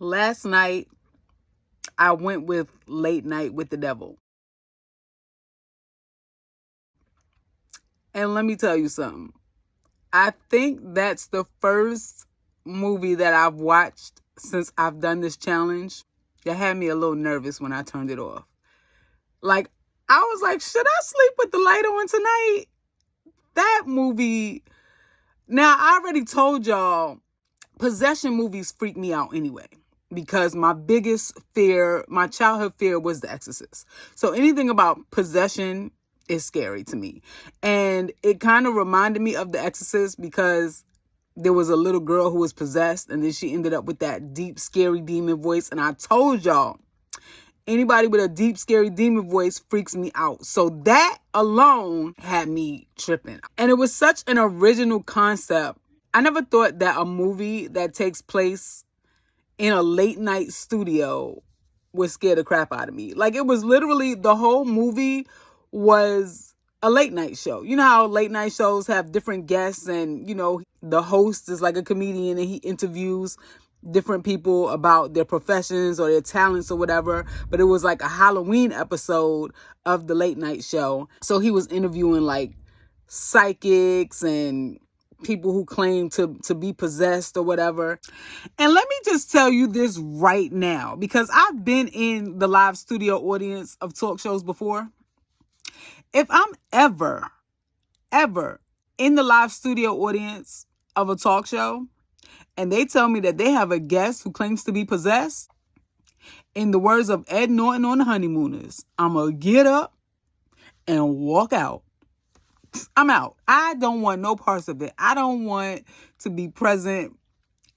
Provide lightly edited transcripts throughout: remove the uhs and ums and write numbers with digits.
Last night, I went with Late Night with the Devil. And let me tell you something. I think that's the first movie that I've watched since I've done this challenge that had me a little nervous when I turned it off. Like, I was like, should I sleep with the light on tonight? That movie. Now, I already told y'all, possession movies freak me out anyway. Because my biggest fear, my childhood fear was The Exorcist. So anything about possession is scary to me. And it kind of reminded me of The Exorcist because there was a little girl who was possessed and then she ended up with that deep, scary demon voice. And I told y'all, anybody with a deep, scary demon voice freaks me out. So that alone had me tripping. And it was such an original concept. I never thought that a movie that takes place in a late night studio would scare the crap out of me. Like, it was literally, the whole movie was a late night show. You know how late night shows have different guests and, you know, the host is like a comedian and he interviews different people about their professions or their talents or whatever. But it was like a Halloween episode of the late night show. So he was interviewing like psychics and people who claim to be possessed or whatever. And let me just tell you this right now, because I've been in the live studio audience of talk shows before. If I'm ever in the live studio audience of a talk show and they tell me that they have a guest who claims to be possessed, in the words of Ed Norton on The Honeymooners, I'm going to get up and walk out. I'm out. I don't want no parts of it. I don't want to be present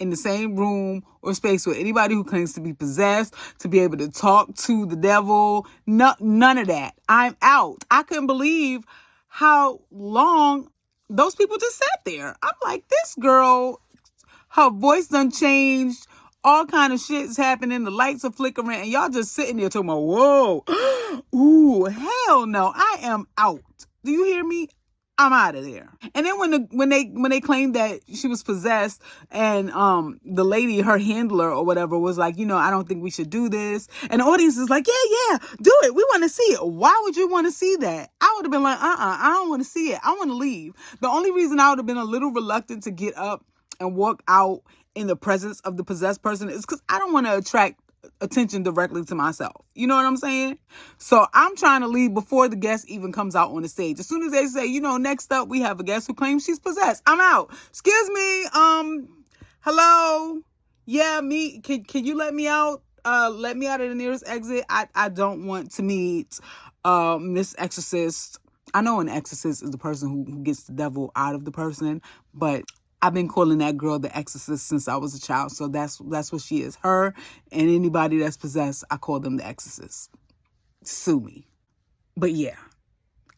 in the same room or space with anybody who claims to be possessed, to be able to talk to the devil. No, none of that. I'm out. I couldn't believe how long those people just sat there. I'm like, this girl, her voice done changed. All kind of shit's happening. The lights are flickering and y'all just sitting there talking about, whoa, ooh, hell no. I am out. Do you hear me? I'm out of there. And then when they claimed that she was possessed and the lady, her handler or whatever, was like, you know, I don't think we should do this. And the audience is like, yeah, do it. We want to see it. Why would you want to see that? I would have been like, I don't want to see it. I want to leave. The only reason I would have been a little reluctant to get up and walk out in the presence of the possessed person is because I don't want to attract attention directly to myself. You know what I'm saying? So I'm trying to leave before the guest even comes out on the stage. As soon as they say, you know, next up we have a guest who claims she's possessed, I'm out. Excuse me, hello? Yeah, me, can you let me out? Let me out of the nearest exit. I don't want to meet this exorcist. I know an exorcist is the person who gets the devil out of the person, but I've been calling that girl the exorcist since I was a child. So that's what she is. Her and anybody that's possessed, I call them the exorcist. Sue me. But yeah,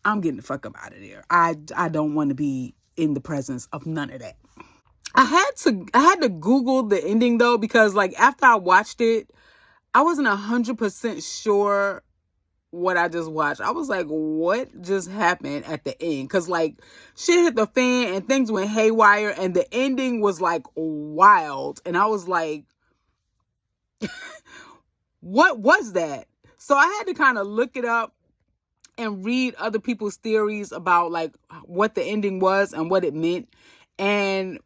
I'm getting the fuck up out of there. I don't want to be in the presence of none of that. I had to Google the ending though, because like after I watched it, I wasn't 100% sure what I just watched. I was like, what just happened at the end? Because like shit hit the fan and things went haywire and the ending was like wild. And I was like, what was that? So I had to kind of look it up and read other people's theories about like what the ending was and what it meant. And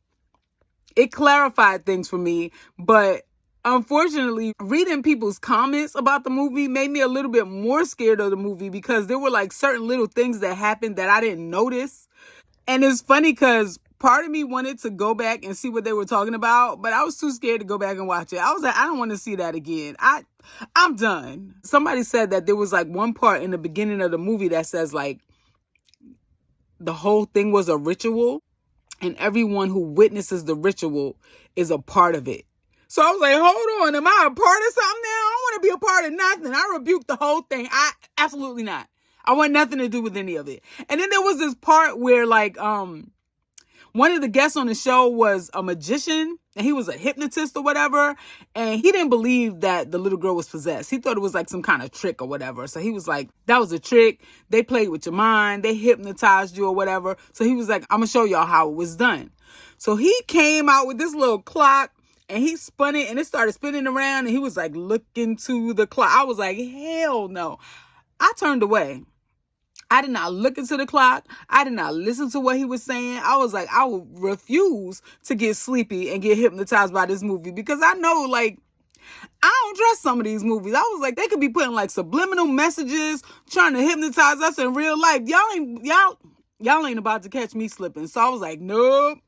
it clarified things for me. But unfortunately, reading people's comments about the movie made me a little bit more scared of the movie because there were like certain little things that happened that I didn't notice. And it's funny because part of me wanted to go back and see what they were talking about, but I was too scared to go back and watch it. I was like, I don't want to see that again. I'm done. Somebody said that there was like one part in the beginning of the movie that says like the whole thing was a ritual and everyone who witnesses the ritual is a part of it. So I was like, hold on, am I a part of something now? I don't want to be a part of nothing. I rebuked the whole thing. Absolutely not. I want nothing to do with any of it. And then there was this part where like, one of the guests on the show was a magician and he was a hypnotist or whatever. And he didn't believe that the little girl was possessed. He thought it was like some kind of trick or whatever. So he was like, that was a trick. They played with your mind. They hypnotized you or whatever. So he was like, I'm going to show y'all how it was done. So he came out with this little clock And he spun it and it started spinning around and he was like looking to the clock. I was like, hell no. I turned away. I did not look into the clock. I did not listen to what he was saying. I was like, I would refuse to get sleepy and get hypnotized by this movie because I know, like, I don't trust some of these movies. I was like, they could be putting like subliminal messages, trying to hypnotize us in real life. Y'all ain't about to catch me slipping. So I was like, nope.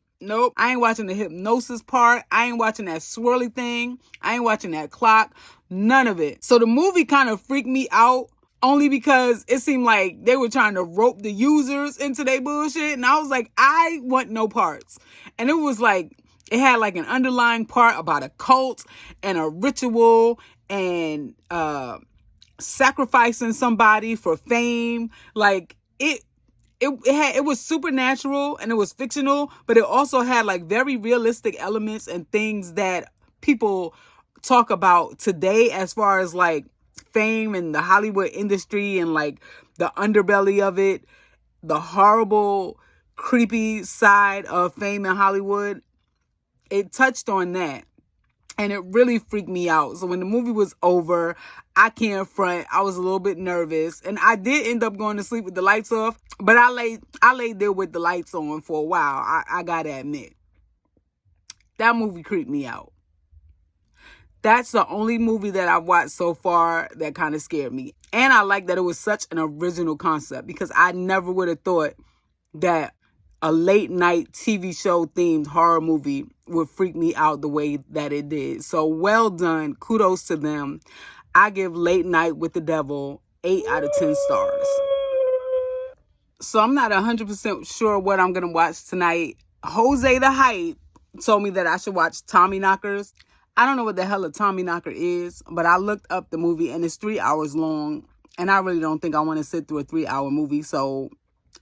I ain't watching the hypnosis part. I ain't watching that swirly thing. I ain't watching that clock. None of it. So the movie kind of freaked me out only because it seemed like they were trying to rope the users into their bullshit. And I was like, I want no parts. And it was like, it had like an underlying part about a cult and a ritual and sacrificing somebody for fame. Like it was supernatural and it was fictional, but it also had like very realistic elements and things that people talk about today as far as like fame and the Hollywood industry and like the underbelly of it, the horrible, creepy side of fame in Hollywood. It touched on that and it really freaked me out. So when the movie was over, I can't front, I was a little bit nervous and I did end up going to sleep with the lights off, but I laid there with the lights on for a while. I gotta admit, that movie creeped me out. That's the only movie that I've watched so far that kind of scared me. And I like that it was such an original concept because I never would have thought that a late night TV show themed horror movie would freak me out the way that it did. So well done. Kudos to them. I give Late Night with the Devil 8 out of 10 stars. So I'm not 100% sure what I'm going to watch tonight. Jose the Hype told me that I should watch Tommyknockers. I don't know what the hell a Tommyknocker is, but I looked up the movie and it's 3 hours long. And I really don't think I want to sit through a 3-hour movie. So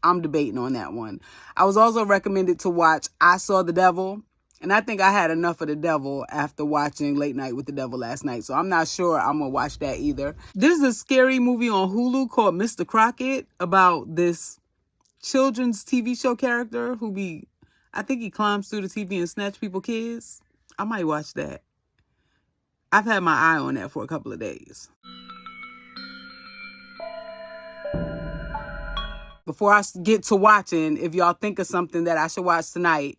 I'm debating on that one. I was also recommended to watch I Saw the Devil. And I think I had enough of the devil after watching Late Night with the Devil last night. So I'm not sure I'm going to watch that either. There's a scary movie on Hulu called Mr. Crockett about this children's TV show character I think he climbs through the TV and snatch people's kids. I might watch that. I've had my eye on that for a couple of days. Before I get to watching, if y'all think of something that I should watch tonight,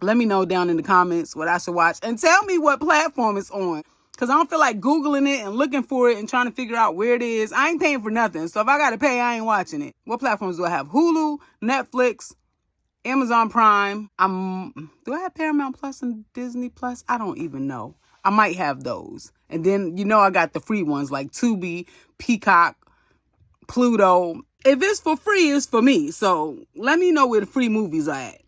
let me know down in the comments what I should watch. And tell me what platform it's on. Because I don't feel like Googling it and looking for it and trying to figure out where it is. I ain't paying for nothing. So if I got to pay, I ain't watching it. What platforms do I have? Hulu, Netflix, Amazon Prime. Do I have Paramount Plus and Disney Plus? I don't even know. I might have those. And then, I got the free ones like Tubi, Peacock, Pluto. If it's for free, it's for me. So let me know where the free movies are at.